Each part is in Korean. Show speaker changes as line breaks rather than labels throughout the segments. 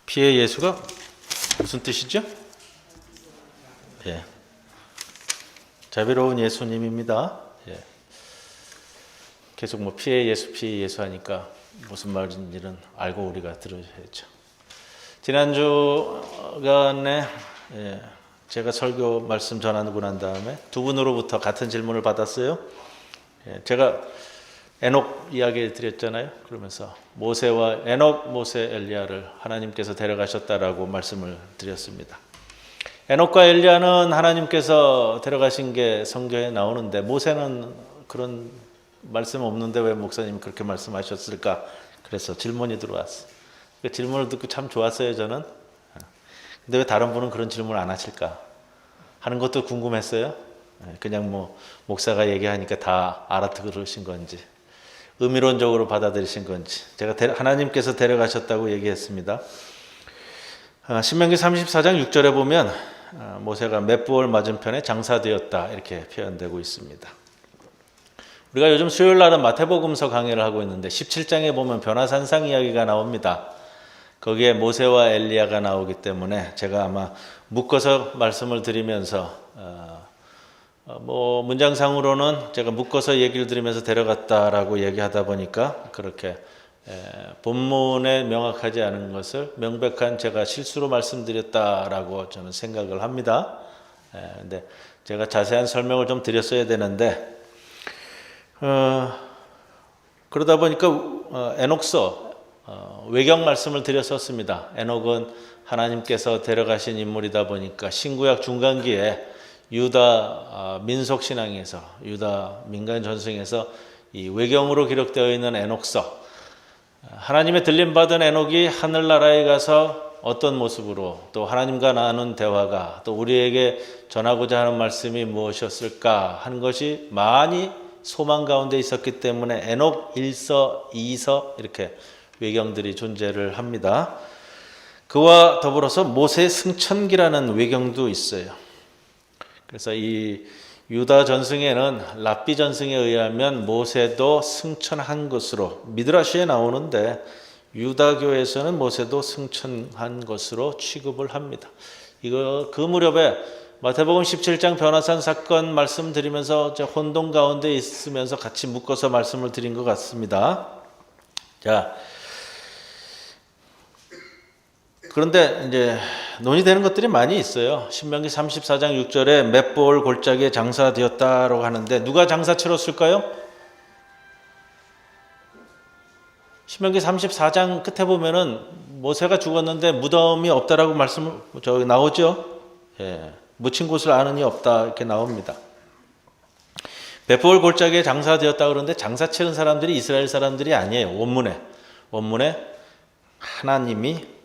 피의 예수가 무슨 뜻이죠? 예. 자비로운 예수님입니다. 예. 계속 뭐 피의 예수 하니까 무슨 말인지는 알고 우리가 들어야죠. 지난주간에 제가 설교 말씀 전하고 난 다음에 두 분으로부터 같은 질문을 받았어요. 제가 에녹 이야기 드렸잖아요. 그러면서 모세와 에녹, 모세, 엘리야를 하나님께서 데려가셨다라고 말씀을 드렸습니다. 에녹과 엘리야는 하나님께서 데려가신 게 성경에 나오는데 모세는 그런 말씀 없는데 왜 목사님이 그렇게 말씀하셨을까? 그래서 질문이 들어왔어요. 그 질문을 듣고 참 좋았어요, 저는. 근데 왜 다른 분은 그런 질문을 안 하실까? 하는 것도 궁금했어요. 그냥 뭐 목사가 얘기하니까 다 알아들으신 건지 의미론적으로 받아들이신 건지. 제가 하나님께서 데려가셨다고 얘기했습니다. 신명기 34장 6절에 보면 모세가 맷부월 맞은편에 장사되었다 이렇게 표현되고 있습니다. 우리가 요즘 수요일 날은 마태복음서 강의를 하고 있는데 17장에 보면 변화산상 이야기가 나옵니다. 거기에 모세와 엘리야가 나오기 때문에 제가 아마 묶어서 말씀을 드리면서 뭐 문장상으로는 제가 묶어서 얘기를 드리면서 데려갔다라고 얘기하다 보니까 그렇게 본문에 명확하지 않은 것을 명백한 제가 실수로 말씀드렸다라고 저는 생각을 합니다. 근데 제가 자세한 설명을 좀 드렸어야 되는데 그러다 보니까 에녹서 외경 말씀을 드렸었습니다. 에녹은 하나님께서 데려가신 인물이다 보니까 신구약 중간기에 유다 민속 신앙에서 유다 민간 전승에서 이 외경으로 기록되어 있는 에녹서, 하나님의 들림 받은 에녹이 하늘나라에 가서 어떤 모습으로 또 하나님과 나눈 대화가 또 우리에게 전하고자 하는 말씀이 무엇이었을까 하는 것이 많이 소망 가운데 있었기 때문에 에녹 1서, 2서 이렇게 외경들이 존재를 합니다. 그와 더불어서 모세 승천기라는 외경도 있어요. 그래서 이 유다 전승에는 랍비 전승에 의하면 모세도 승천한 것으로 미드라시에 나오는데 유다교에서는 모세도 승천한 것으로 취급을 합니다. 그 무렵에 마태복음 17장 변화산 사건 말씀드리면서 혼동 가운데 있으면서 같이 묶어서 말씀을 드린 것 같습니다. 자, 그런데 이제 논의되는 것들이 많이 있어요. 신명기 34장 6절에 맷볼 골짜기에 장사되었다라고 하는데 누가 장사 치렀을까요? 신명기 34장 끝에 보면은 모세가 죽었는데 무덤이 없다라고 말씀을 저기 나오죠. 예, 묻힌 곳을 아는 이 없다 이렇게 나옵니다. 맷볼 골짜기에 장사되었다 그러는데 장사 치른 사람들이 이스라엘 사람들이 아니에요. 원문에 하나님이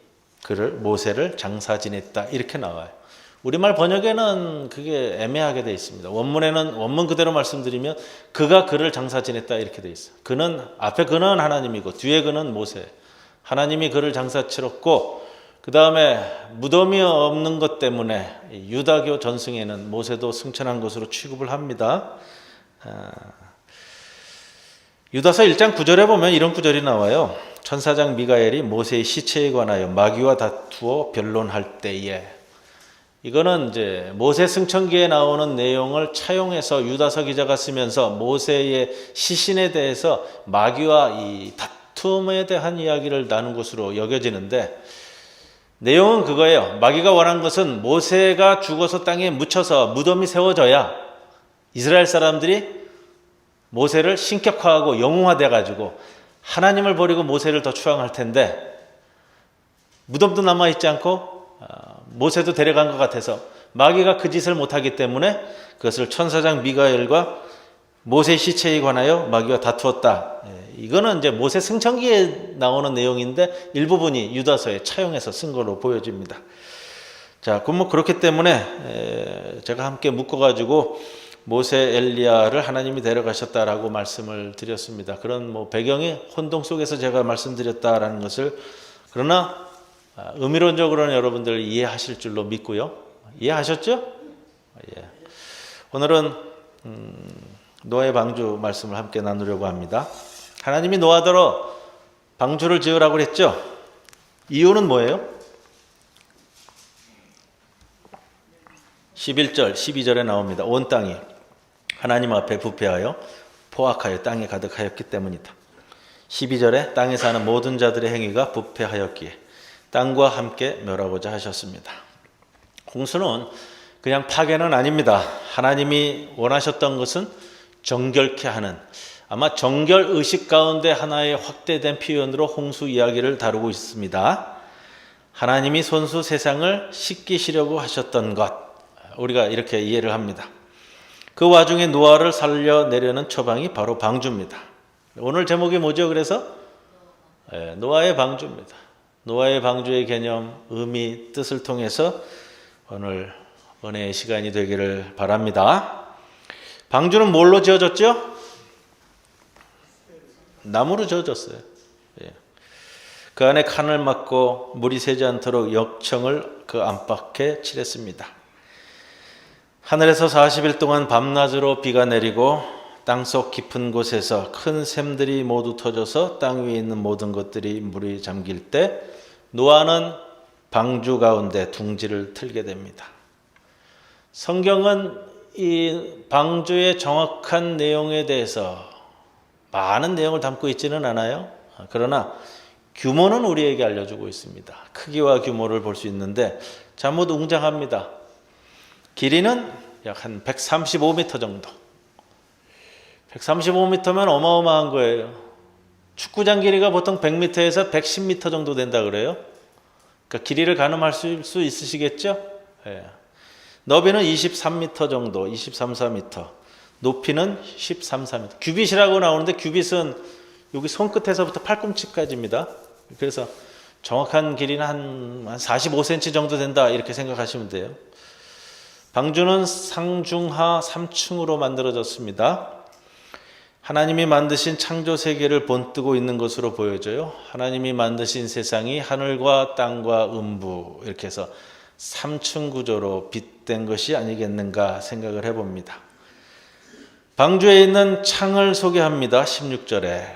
모세를 장사 지냈다 이렇게 나와요. 우리말 번역에는 그게 애매하게 되어 있습니다. 원문 그대로 말씀드리면 그가 그를 장사 지냈다 이렇게 되어 있어요. 앞에 그는 하나님이고 뒤에 그는 모세. 하나님이 그를 장사 치렀고 그 다음에 무덤이 없는 것 때문에 유다교 전승에는 모세도 승천한 것으로 취급을 합니다. 유다서 1장 9절에 보면 이런 구절이 나와요. 천사장 미가엘이 모세의 시체에 관하여 마귀와 다투어 변론할 때에, 이거는 이제 모세 승천기에 나오는 내용을 차용해서 유다서 기자가 쓰면서 모세의 시신에 대해서 마귀와 이 다툼에 대한 이야기를 나눈 것으로 여겨지는데 내용은 그거예요. 마귀가 원한 것은 모세가 죽어서 땅에 묻혀서 무덤이 세워져야 이스라엘 사람들이 모세를 신격화하고 영웅화돼 가지고 하나님을 버리고 모세를 더 추앙할 텐데 무덤도 남아있지 않고 모세도 데려간 것 같아서 마귀가 그 짓을 못하기 때문에 그것을 천사장 미가엘과 모세 시체에 관하여 마귀와 다투었다. 이거는 이제 모세 승천기에 나오는 내용인데 일부분이 유다서에 차용해서 쓴 걸로 보여집니다. 자, 그럼 뭐 그렇기 때문에 제가 함께 묶어가지고 모세 엘리야를 하나님이 데려가셨다라고 말씀을 드렸습니다. 그런 뭐 배경이 혼동 속에서 제가 말씀드렸다라는 것을, 그러나 의미론적으로는 여러분들 이해하실 줄로 믿고요. 이해하셨죠? 예. 오늘은 노아의 방주 말씀을 함께 나누려고 합니다. 하나님이 노아더러 방주를 지으라고 했죠. 이유는 뭐예요? 11절, 12절에 나옵니다. 온 땅이 하나님 앞에 부패하여 포악하여 땅에 가득하였기 때문이다. 12절에 땅에 사는 모든 자들의 행위가 부패하였기에 땅과 함께 멸하고자 하셨습니다. 홍수는 그냥 파괴는 아닙니다. 하나님이 원하셨던 것은 정결케 하는, 아마 정결의식 가운데 하나의 확대된 표현으로 홍수 이야기를 다루고 있습니다. 하나님이 손수 세상을 씻기시려고 하셨던 것, 우리가 이렇게 이해를 합니다. 그 와중에 노아를 살려내려는 처방이 바로 방주입니다. 오늘 제목이 뭐죠? 그래서 노아의 방주입니다. 노아의 방주의 개념, 의미, 뜻을 통해서 오늘 은혜의 시간이 되기를 바랍니다. 방주는 뭘로 지어졌죠? 나무로 지어졌어요. 그 안에 칸을 막고 물이 새지 않도록 역청을 그 안팎에 칠했습니다. 하늘에서 40일 동안 밤낮으로 비가 내리고 땅속 깊은 곳에서 큰 샘들이 모두 터져서 땅 위에 있는 모든 것들이 물이 잠길 때 노아는 방주 가운데 둥지를 틀게 됩니다. 성경은 이 방주의 정확한 내용에 대해서 많은 내용을 담고 있지는 않아요. 그러나 규모는 우리에게 알려주고 있습니다. 크기와 규모를 볼 수 있는데 잘못 웅장합니다. 길이는 약 한 135m 정도. 135m면 어마어마한 거예요. 축구장 길이가 보통 100m에서 110m 정도 된다 그래요. 그러니까 길이를 가늠할 수 있으시겠죠? 예. 너비는 23m 정도, 23, 4m. 높이는 13, 4m. 규빗이라고 나오는데 규빗은 여기 손끝에서부터 팔꿈치까지입니다. 그래서 정확한 길이는 한 45cm 정도 된다 이렇게 생각하시면 돼요. 방주는 상중하 3층으로 만들어졌습니다. 하나님이 만드신 창조 세계를 본뜨고 있는 것으로 보여져요. 하나님이 만드신 세상이 하늘과 땅과 음부 이렇게 해서 3층 구조로 빗댄 것이 아니겠는가 생각을 해봅니다. 방주에 있는 창을 소개합니다. 16절에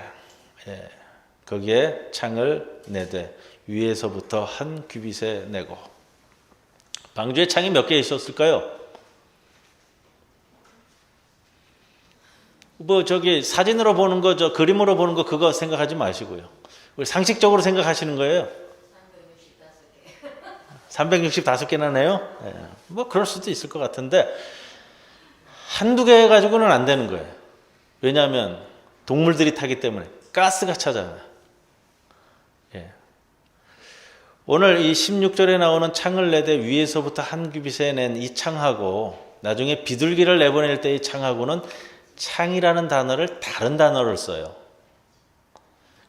거기에 창을 내되 위에서부터 한 규빗에 내고. 방주에 창이 몇 개 있었을까요? 저기 사진으로 보는 거, 저 그림으로 보는 거 그거 생각하지 마시고요. 우리 상식적으로 생각하시는 거예요. 365개나 내요? 그럴 수도 있을 것 같은데 한두 개 가지고는 안 되는 거예요. 왜냐하면 동물들이 타기 때문에 가스가 차잖아요. 오늘 이 16절에 나오는 창을 내되 위에서부터 한 규빗에 낸 이 창하고 나중에 비둘기를 내보낼 때의 창하고는 창이라는 단어를 다른 단어를 써요.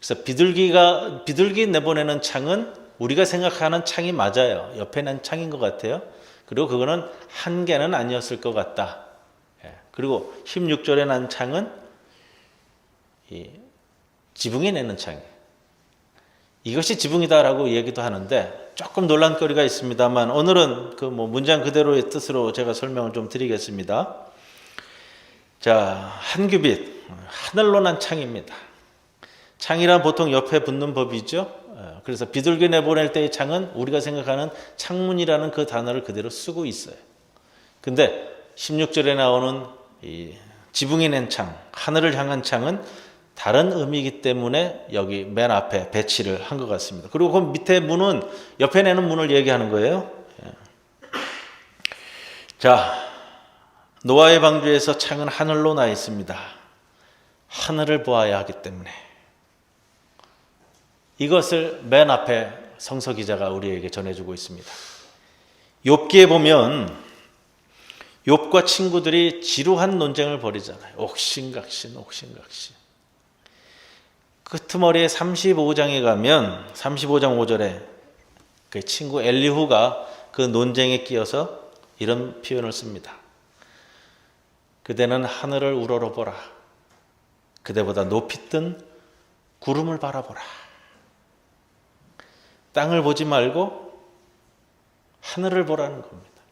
그래서 비둘기 내보내는 창은 우리가 생각하는 창이 맞아요. 옆에 난 창인 것 같아요. 그리고 그거는 한 개는 아니었을 것 같다. 그리고 16절에 난 창은 이 지붕이 내는 창이에요. 이것이 지붕이다라고 얘기도 하는데 조금 논란거리가 있습니다만 오늘은 그 문장 그대로의 뜻으로 제가 설명을 좀 드리겠습니다. 자, 한 규빗, 하늘로 난 창입니다. 창이란 보통 옆에 붙는 법이죠. 그래서 비둘기 내보낼 때의 창은 우리가 생각하는 창문이라는 그 단어를 그대로 쓰고 있어요. 근데 16절에 나오는 이 지붕이 낸 창, 하늘을 향한 창은 다른 의미이기 때문에 여기 맨 앞에 배치를 한 것 같습니다. 그리고 그 밑에 문은 옆에 내는 문을 얘기하는 거예요. 자, 노아의 방주에서 창은 하늘로 나 있습니다. 하늘을 보아야 하기 때문에 이것을 맨 앞에 성서 기자가 우리에게 전해주고 있습니다. 욥기에 보면 욥과 친구들이 지루한 논쟁을 벌이잖아요. 옥신각신. 끄트머리에 35장에 가면 35장 5절에 그 친구 엘리후가 그 논쟁에 끼어서 이런 표현을 씁니다. 그대는 하늘을 우러러보라. 그대보다 높이 뜬 구름을 바라보라. 땅을 보지 말고 하늘을 보라는 겁니다.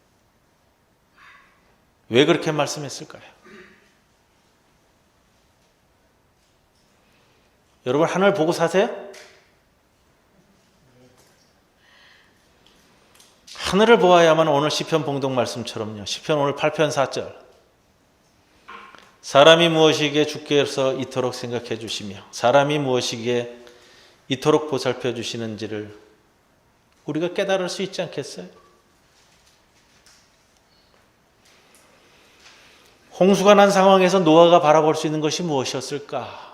왜 그렇게 말씀했을까요? 여러분 하늘 보고 사세요? 하늘을 보아야만 오늘 시편 봉독 말씀처럼요. 시편 오늘 8편 4절. 사람이 무엇이기에 주께서 이토록 생각해 주시며 사람이 무엇이기에 이토록 보살펴 주시는지를 우리가 깨달을 수 있지 않겠어요? 홍수가 난 상황에서 노아가 바라볼 수 있는 것이 무엇이었을까?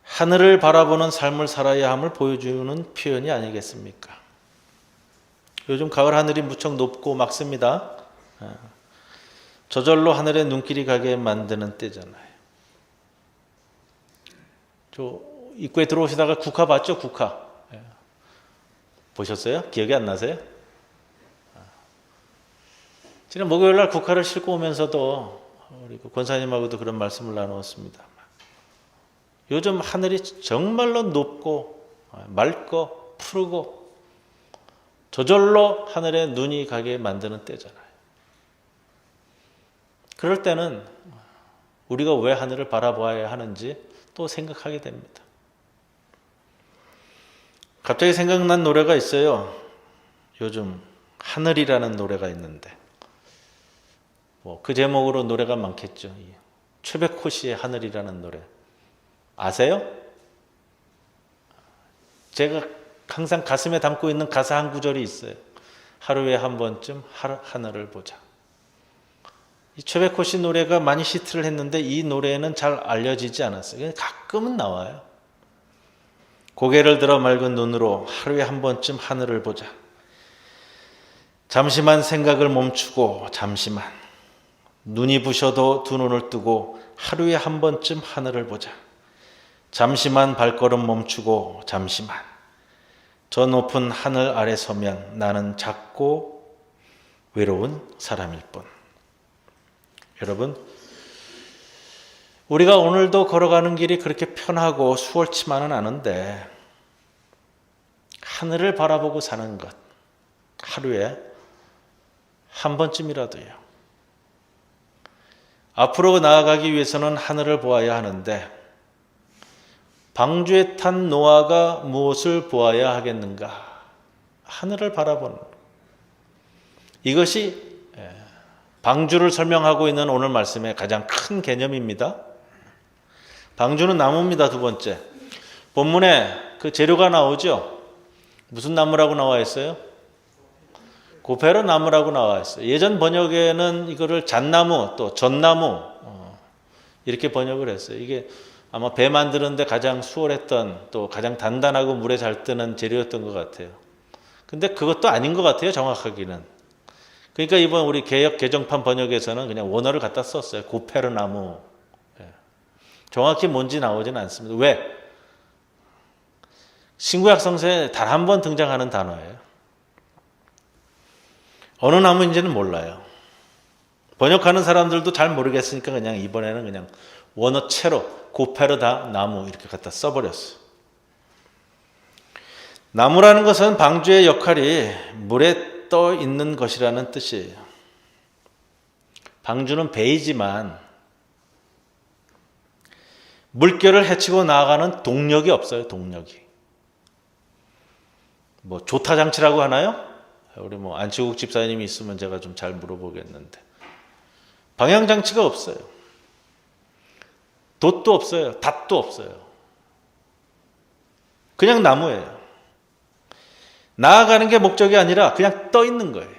하늘을 바라보는 삶을 살아야 함을 보여주는 표현이 아니겠습니까? 요즘 가을 하늘이 무척 높고 맑습니다. 저절로 하늘에 눈길이 가게 만드는 때잖아요. 저 입구에 들어오시다가 국화 봤죠? 국화. 보셨어요? 기억이 안 나세요? 지난 목요일 날 국화를 싣고 오면서도 우리 권사님하고도 그런 말씀을 나누었습니다. 요즘 하늘이 정말로 높고 맑고 푸르고 저절로 하늘에 눈이 가게 만드는 때잖아요. 그럴 때는 우리가 왜 하늘을 바라봐야 하는지 또 생각하게 됩니다. 갑자기 생각난 노래가 있어요. 요즘 하늘이라는 노래가 있는데 그 제목으로 노래가 많겠죠. 최백호 씨의 하늘이라는 노래 아세요? 제가 항상 가슴에 담고 있는 가사 한 구절이 있어요. 하루에 한 번쯤 하늘을 보자. 이 최백호 씨 노래가 많이 히트를 했는데 이 노래는 잘 알려지지 않았어요. 가끔은 나와요. 고개를 들어 맑은 눈으로 하루에 한 번쯤 하늘을 보자. 잠시만 생각을 멈추고 잠시만 눈이 부셔도 두 눈을 뜨고 하루에 한 번쯤 하늘을 보자. 잠시만 발걸음 멈추고 잠시만 저 높은 하늘 아래 서면 나는 작고 외로운 사람일 뿐. 여러분, 우리가 오늘도 걸어가는 길이 그렇게 편하고 수월치만은 않은데 하늘을 바라보고 사는 것 하루에 한 번쯤이라도요. 앞으로 나아가기 위해서는 하늘을 보아야 하는데 방주에 탄 노아가 무엇을 보아야 하겠는가? 하늘을 바라보는 것. 이것이 방주를 설명하고 있는 오늘 말씀의 가장 큰 개념입니다. 방주는 나무입니다. 두 번째. 본문에 그 재료가 나오죠. 무슨 나무라고 나와 있어요? 고페르 나무라고 나와 있어요. 예전 번역에는 이거를 잣나무 또 전나무 이렇게 번역을 했어요. 이게 아마 배 만드는데 가장 수월했던 또 가장 단단하고 물에 잘 뜨는 재료였던 것 같아요. 근데 그것도 아닌 것 같아요. 정확하기는. 그러니까 이번 우리 개역 개정판 번역에서는 그냥 원어를 갖다 썼어요. 고페르 나무. 정확히 뭔지 나오지는 않습니다. 왜? 신구약 성서에 단 한 번 등장하는 단어예요. 어느 나무인지는 몰라요. 번역하는 사람들도 잘 모르겠으니까 그냥 이번에는 그냥 원어체로 고페르 나무 이렇게 갖다 써버렸어요. 나무라는 것은 방주의 역할이 물에 떠 있는 것이라는 뜻이에요. 방주는 배이지만 물결을 헤치고 나아가는 동력이 없어요. 동력이. 조타장치라고 하나요? 우리 안치국 집사님이 있으면 제가 좀 잘 물어보겠는데 방향장치가 없어요. 돛도 없어요. 닷도 없어요. 그냥 나무예요. 나아가는 게 목적이 아니라 그냥 떠 있는 거예요.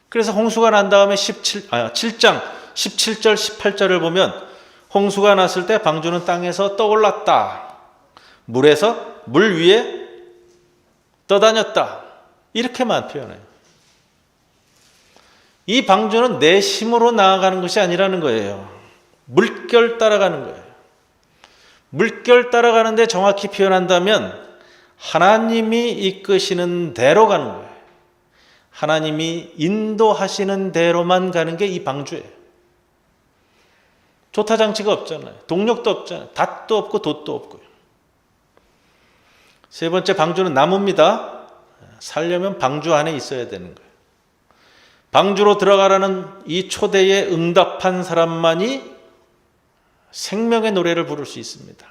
그래서 홍수가 난 다음에 7장 17절 18절을 보면 홍수가 났을 때 방주는 땅에서 떠올랐다. 물 위에 떠다녔다. 이렇게만 표현해요. 이 방주는 내 힘으로 나아가는 것이 아니라는 거예요. 물결 따라가는 거예요. 물결 따라가는데 정확히 표현한다면 하나님이 이끄시는 대로 가는 거예요. 하나님이 인도하시는 대로만 가는 게 이 방주예요. 조타장치가 없잖아요. 동력도 없잖아요. 닷도 없고 돛도 없고요. 세 번째 방주는 나무입니다. 살려면 방주 안에 있어야 되는 거예요. 방주로 들어가라는 이 초대에 응답한 사람만이 생명의 노래를 부를 수 있습니다.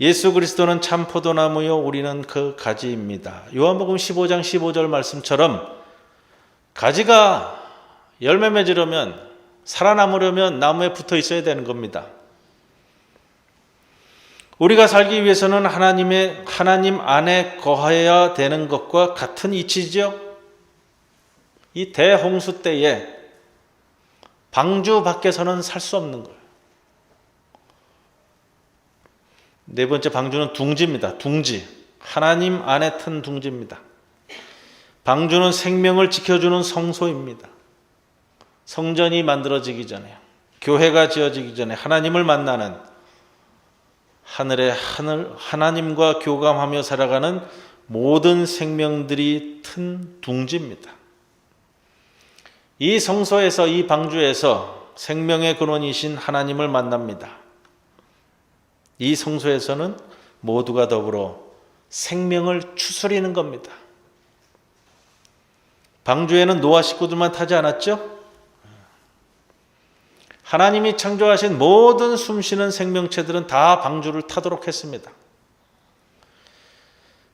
예수 그리스도는 참 포도나무요 우리는 그 가지입니다. 요한복음 15장 15절 말씀처럼 가지가 열매 맺으려면, 살아남으려면 나무에 붙어 있어야 되는 겁니다. 우리가 살기 위해서는 하나님 안에 거해야 되는 것과 같은 이치죠. 이 대홍수 때에 방주 밖에서는 살 수 없는 거예요. 네 번째 방주는 둥지입니다. 둥지. 하나님 안에 튼 둥지입니다. 방주는 생명을 지켜주는 성소입니다. 성전이 만들어지기 전에, 교회가 지어지기 전에 하나님을 만나는, 하나님과 교감하며 살아가는 모든 생명들이 튼 둥지입니다. 이 성소에서, 이 방주에서 생명의 근원이신 하나님을 만납니다. 이 성소에서는 모두가 더불어 생명을 추스리는 겁니다. 방주에는 노아 식구들만 타지 않았죠? 하나님이 창조하신 모든 숨쉬는 생명체들은 다 방주를 타도록 했습니다.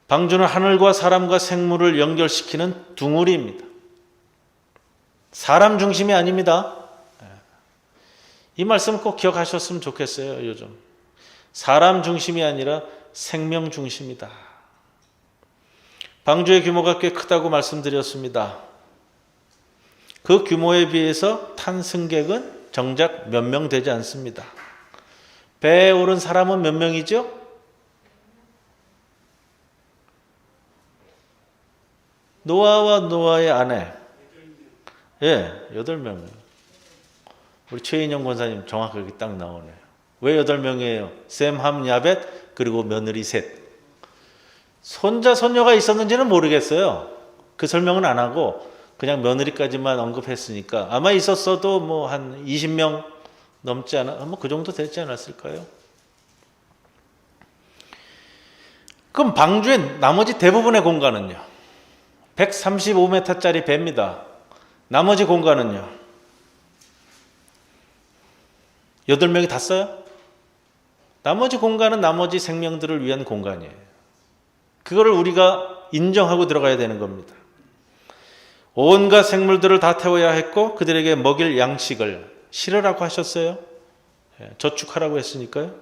방주는 하늘과 사람과 생물을 연결시키는 둥우리입니다. 사람 중심이 아닙니다. 이 말씀 꼭 기억하셨으면 좋겠어요. 요즘 사람 중심이 아니라 생명 중심이다. 방주의 규모가 꽤 크다고 말씀드렸습니다. 그 규모에 비해서 탄 승객은 정작 몇 명 되지 않습니다. 배에 오른 사람은 몇 명이죠? 노아와 노아의 아내, 8명. 우리 최인영 권사님 정확하게 딱 나오네요. 왜 8명이에요? 셈, 함, 야벳, 그리고 며느리 셋. 손자, 손녀가 있었는지는 모르겠어요. 그 설명은 안 하고 그냥 며느리까지만 언급했으니까 아마 있었어도 뭐 한 20명 넘지 않아, 뭐 그 정도 되지 않았을까요? 그럼 방주의 나머지 대부분의 공간은요? 135m짜리 배입니다. 나머지 공간은요? 8명이 다 써요? 나머지 공간은 나머지 생명들을 위한 공간이에요. 그거를 우리가 인정하고 들어가야 되는 겁니다. 온갖 생물들을 다 태워야 했고 그들에게 먹일 양식을 실으라고 하셨어요. 저축하라고 했으니까요.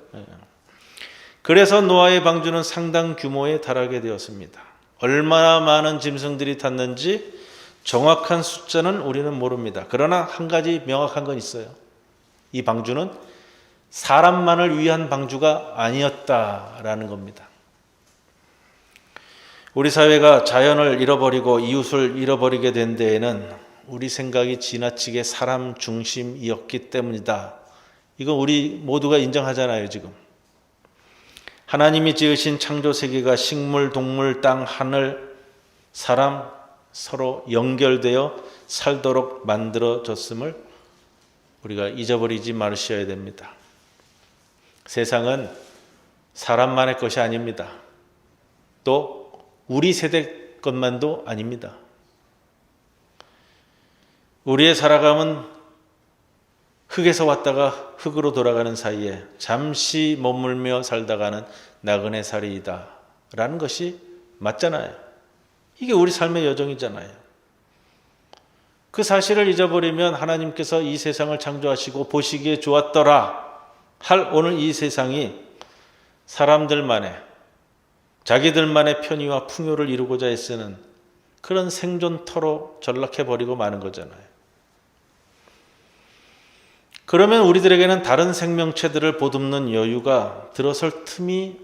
그래서 노아의 방주는 상당 규모에 달하게 되었습니다. 얼마나 많은 짐승들이 탔는지 정확한 숫자는 우리는 모릅니다. 그러나 한 가지 명확한 건 있어요. 이 방주는 사람만을 위한 방주가 아니었다라는 겁니다. 우리 사회가 자연을 잃어버리고 이웃을 잃어버리게 된 데에는 우리 생각이 지나치게 사람 중심이었기 때문이다. 이건 우리 모두가 인정하잖아요, 지금. 하나님이 지으신 창조 세계가 식물, 동물, 땅, 하늘, 사람 서로 연결되어 살도록 만들어졌음을 우리가 잊어버리지 마셔야 됩니다. 세상은 사람만의 것이 아닙니다. 또 우리 세대 것만도 아닙니다. 우리의 살아감은 흙에서 왔다가 흙으로 돌아가는 사이에 잠시 머물며 살다가는 나그네 살이이다 라는 것이 맞잖아요. 이게 우리 삶의 여정이잖아요. 그 사실을 잊어버리면 하나님께서 이 세상을 창조하시고 보시기에 좋았더라 할 오늘 이 세상이 사람들만의, 자기들만의 편의와 풍요를 이루고자 애쓰는 그런 생존터로 전락해버리고 마는 거잖아요. 그러면 우리들에게는 다른 생명체들을 보듬는 여유가 들어설 틈이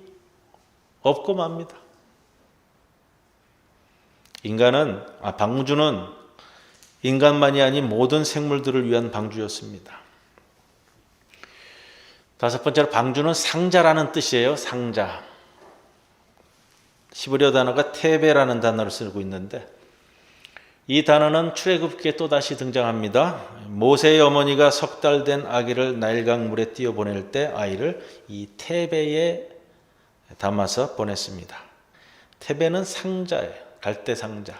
없고 맙니다. 방주는 인간만이 아닌 모든 생물들을 위한 방주였습니다. 5번째로 방주는 상자라는 뜻이에요. 상자. 히브리어 단어가 테베라는 단어를 쓰고 있는데 이 단어는 출애굽기에 또다시 등장합니다. 모세의 어머니가 3달 된 아기를 나일강 물에 띄어보낼 때 아이를 이 테베에 담아서 보냈습니다. 테베는 상자예요. 갈대 상자.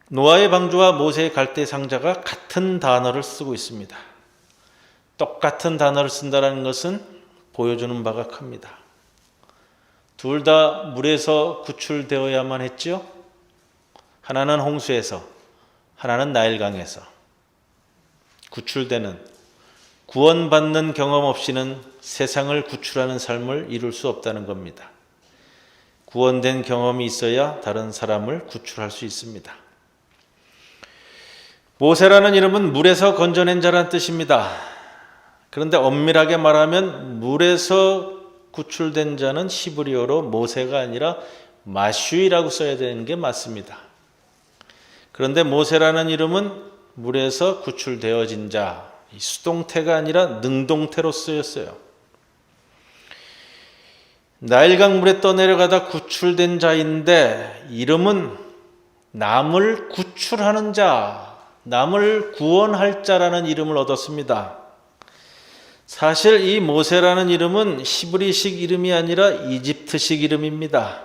노아의 방주와 모세의 갈대 상자가 같은 단어를 쓰고 있습니다. 똑같은 단어를 쓴다는 것은 보여주는 바가 큽니다. 둘 다 물에서 구출되어야만 했죠. 하나는 홍수에서, 하나는 나일강에서. 구출되는, 구원받는 경험 없이는 세상을 구출하는 삶을 이룰 수 없다는 겁니다. 구원된 경험이 있어야 다른 사람을 구출할 수 있습니다. 모세라는 이름은 물에서 건져낸 자란 뜻입니다. 그런데 엄밀하게 말하면 물에서 구출된 자는 히브리어로 모세가 아니라 마슈이라고 써야 되는 게 맞습니다. 그런데 모세라는 이름은 물에서 구출되어진 자, 수동태가 아니라 능동태로 쓰였어요. 나일강 물에 떠내려가다 구출된 자인데 이름은 남을 구출하는 자, 남을 구원할 자라는 이름을 얻었습니다. 사실 이 모세라는 이름은 히브리식 이름이 아니라 이집트식 이름입니다.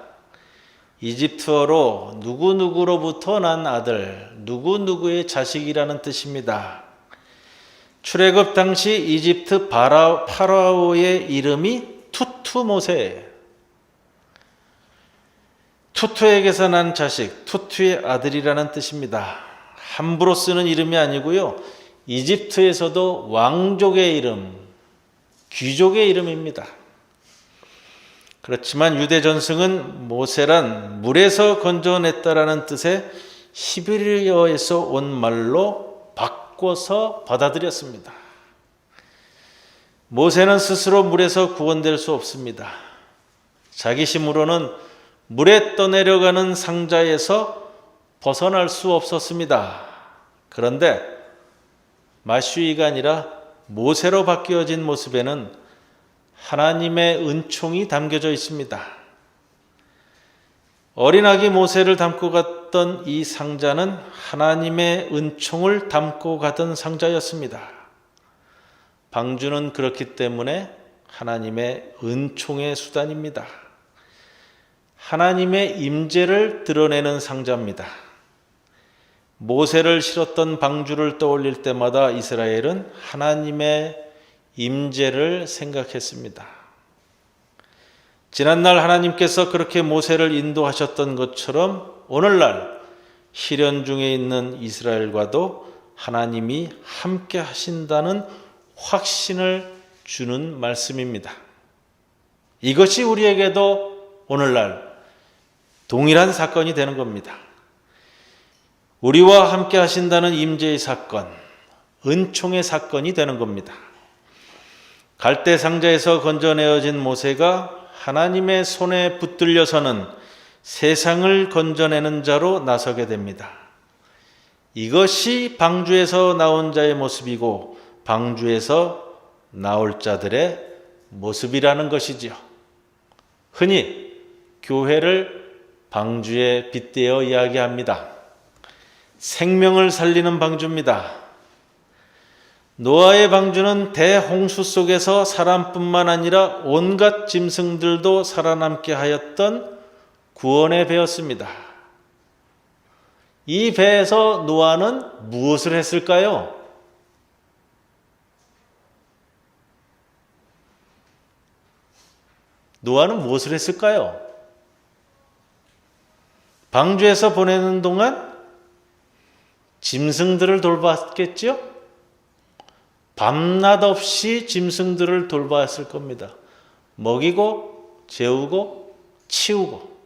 이집트어로 누구누구로부터 난 아들, 누구누구의 자식이라는 뜻입니다. 출애굽 당시 이집트 파라오의 이름이 투투모세예요. 투투에게서 난 자식, 투투의 아들이라는 뜻입니다. 함부로 쓰는 이름이 아니고요. 이집트에서도 왕족의 이름, 귀족의 이름입니다. 그렇지만 유대 전승은 모세란 물에서 건져냈다라는 뜻의 히브리어에서 온 말로 바꿔서 받아들였습니다. 모세는 스스로 물에서 구원될 수 없습니다. 자기 힘으로는 물에 떠내려가는 상자에서 벗어날 수 없었습니다. 그런데 마슈이가 아니라 모세로 바뀌어진 모습에는 하나님의 은총이 담겨져 있습니다. 어린아기 모세를 담고 갔던 이 상자는 하나님의 은총을 담고 가던 상자였습니다. 방주는 그렇기 때문에 하나님의 은총의 수단입니다. 하나님의 임재를 드러내는 상자입니다. 모세를 실었던 방주를 떠올릴 때마다 이스라엘은 하나님의 임재를 생각했습니다. 지난날 하나님께서 그렇게 모세를 인도하셨던 것처럼 오늘날 시련 중에 있는 이스라엘과도 하나님이 함께 하신다는 확신을 주는 말씀입니다. 이것이 우리에게도 오늘날 동일한 사건이 되는 겁니다. 우리와 함께 하신다는 임재의 사건, 은총의 사건이 되는 겁니다. 갈대 상자에서 건져내어진 모세가 하나님의 손에 붙들려서는 세상을 건져내는 자로 나서게 됩니다. 이것이 방주에서 나온 자의 모습이고 방주에서 나올 자들의 모습이라는 것이지요. 흔히 교회를 방주에 빗대어 이야기합니다. 생명을 살리는 방주입니다. 노아의 방주는 대홍수 속에서 사람뿐만 아니라 온갖 짐승들도 살아남게 하였던 구원의 배였습니다. 이 배에서 노아는 무엇을 했을까요? 노아는 무엇을 했을까요? 방주에서 보내는 동안 짐승들을 돌봤겠죠? 밤낮 없이 짐승들을 돌봤을 겁니다. 먹이고 재우고 치우고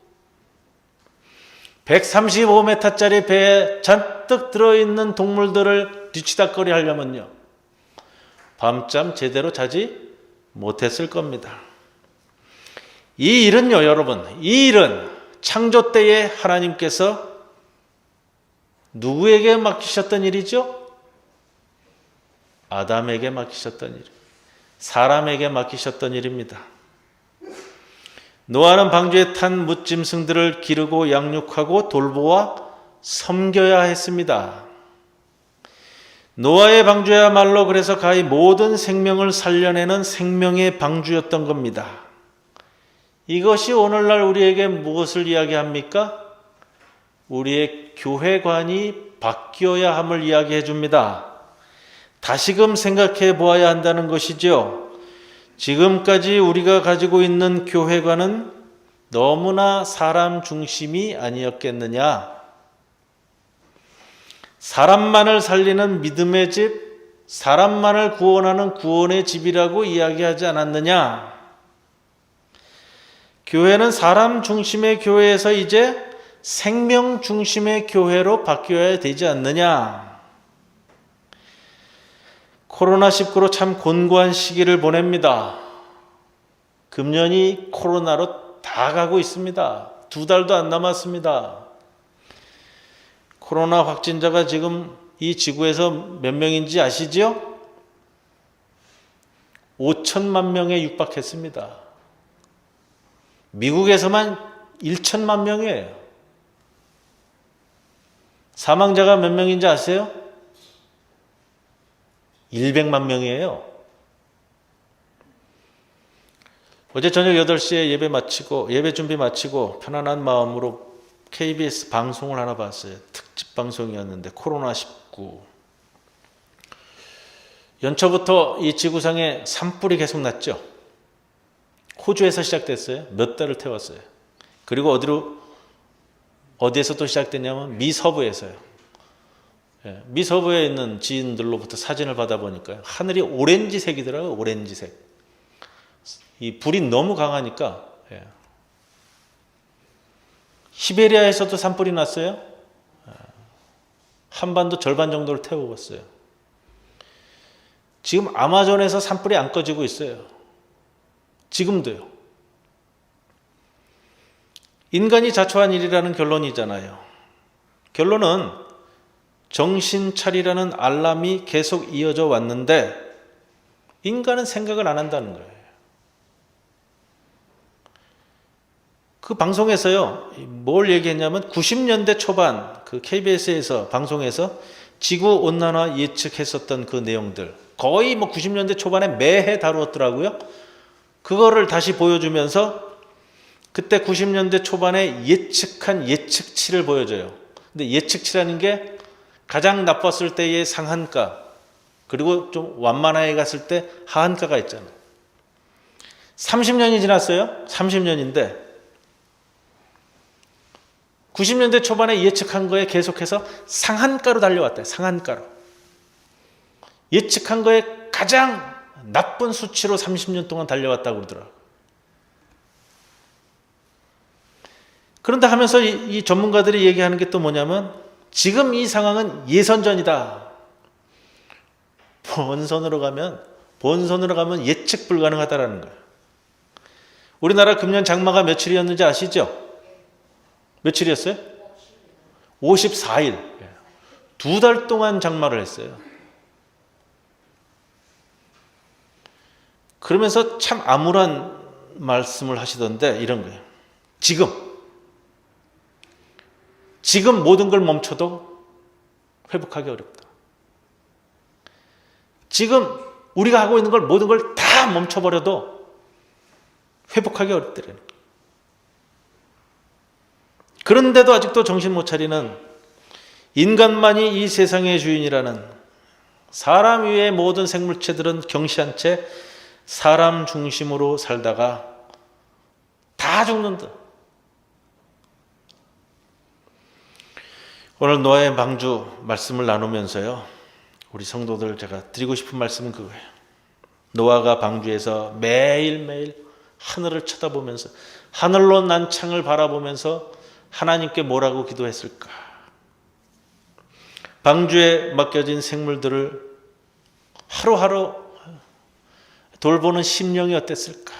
135m짜리 배에 잔뜩 들어있는 동물들을 뒤치다꺼리 하려면요 밤잠 제대로 자지 못했을 겁니다. 이 일은요 여러분, 이 일은 창조 때에 하나님께서 누구에게 맡기셨던 일이죠? 아담에게 맡기셨던 일, 사람에게 맡기셨던 일입니다. 노아는 방주에 탄 뭇짐승들을 기르고 양육하고 돌보아 섬겨야 했습니다. 노아의 방주야말로 그래서 가히 모든 생명을 살려내는 생명의 방주였던 겁니다. 이것이 오늘날 우리에게 무엇을 이야기합니까? 우리의 교회관이 바뀌어야 함을 이야기해 줍니다. 다시금 생각해 보아야 한다는 것이죠. 지금까지 우리가 가지고 있는 교회관은 너무나 사람 중심이 아니었겠느냐? 사람만을 살리는 믿음의 집, 사람만을 구원하는 구원의 집이라고 이야기하지 않았느냐? 교회는 사람 중심의 교회에서 이제 생명 중심의 교회로 바뀌어야 되지 않느냐? 코로나19로 참 곤고한 시기를 보냅니다. 금년이 코로나로 다 가고 있습니다. 2달도 안 남았습니다. 코로나 확진자가 지금 이 지구에서 몇 명인지 아시죠? 5천만 명에 육박했습니다. 미국에서만 1천만 명이에요. 사망자가 몇 명인지 아세요? 100만 명이에요. 어제 저녁 8시에 예배 준비 마치고 편안한 마음으로 KBS 방송을 하나 봤어요. 특집 방송이었는데 코로나19. 연초부터 이 지구상에 산불이 계속 났죠. 호주에서 시작됐어요. 몇 달을 태웠어요. 그리고 어디에서 또 시작됐냐면 미서부에서요. 미서부에 있는 지인들로부터 사진을 받아보니까 하늘이 오렌지색이더라고요. 오렌지색. 이 불이 너무 강하니까. 시베리아에서도 산불이 났어요. 한반도 절반 정도를 태우었어요. 지금 아마존에서 산불이 안 꺼지고 있어요. 지금도요. 인간이 자초한 일이라는 결론이잖아요. 결론은 정신 차리라는 알람이 계속 이어져 왔는데 인간은 생각을 안 한다는 거예요. 그 방송에서요, 뭘 얘기했냐면 90년대 초반 그 KBS에서 방송에서 지구온난화 예측했었던 그 내용들 거의 90년대 초반에 매해 다루었더라고요. 그거를 다시 보여주면서 그때 90년대 초반에 예측한 예측치를 보여줘요. 근데 예측치라는 게 가장 나빴을 때의 상한가, 그리고 좀 완만하게 갔을 때 하한가가 있잖아요. 30년이 지났어요. 30년인데 90년대 초반에 예측한 거에 계속해서 상한가로 달려왔대요. 상한가로. 예측한 거에 가장 나쁜 수치로 30년 동안 달려왔다고 그러더라고요. 그런데 하면서 이 전문가들이 얘기하는 게 또 뭐냐면 지금 이 상황은 예선전이다. 본선으로 가면 예측 불가능하다라는 거예요. 우리나라 금년 장마가 며칠이었는지 아시죠? 며칠이었어요? 54일. 2달 동안 장마를 했어요. 그러면서 참 암울한 말씀을 하시던데 이런 거예요. 지금 모든 걸 멈춰도 회복하기 어렵다. 지금 우리가 하고 있는 걸 모든 걸 다 멈춰버려도 회복하기 어렵다는 거예요. 그런데도 아직도 정신 못 차리는 인간만이 이 세상의 주인이라는, 사람 위의 모든 생물체들은 경시한 채 사람 중심으로 살다가 다 죽는다. 오늘 노아의 방주 말씀을 나누면서요, 우리 성도들 제가 드리고 싶은 말씀은 그거예요. 노아가 방주에서 매일매일 하늘을 쳐다보면서, 하늘로 난 창을 바라보면서 하나님께 뭐라고 기도했을까? 방주에 맡겨진 생물들을 하루하루 돌보는 심령이 어땠을까?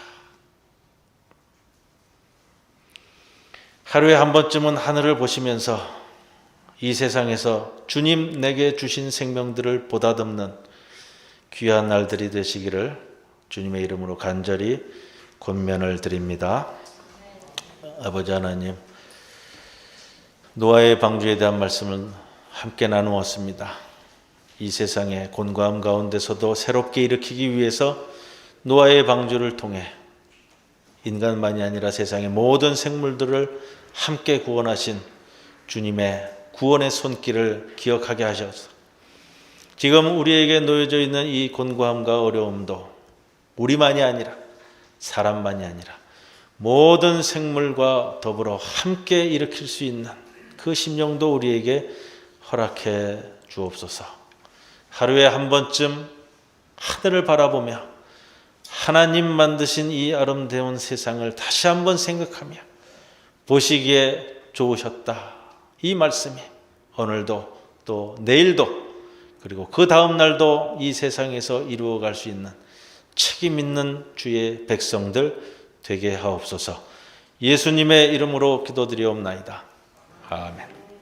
하루에 한 번쯤은 하늘을 보시면서 이 세상에서 주님 내게 주신 생명들을 보다듬는 귀한 날들이 되시기를 주님의 이름으로 간절히 권면을 드립니다. 아버지 하나님, 노아의 방주에 대한 말씀을 함께 나누었습니다. 이 세상의 곤고함 가운데서도 새롭게 일으키기 위해서 노아의 방주를 통해 인간만이 아니라 세상의 모든 생물들을 함께 구원하신 주님의 구원의 손길을 기억하게 하셔서 지금 우리에게 놓여져 있는 이 곤고함과 어려움도 우리만이 아니라 사람만이 아니라 모든 생물과 더불어 함께 일으킬 수 있는 그 심령도 우리에게 허락해 주옵소서. 하루에 한 번쯤 하늘을 바라보며 하나님 만드신 이 아름다운 세상을 다시 한번 생각하며 보시기에 좋으셨다. 이 말씀이 오늘도 또 내일도 그리고 그 다음 날도 이 세상에서 이루어갈 수 있는 책임 있는 주의 백성들 되게 하옵소서. 예수님의 이름으로 기도드리옵나이다. 아멘.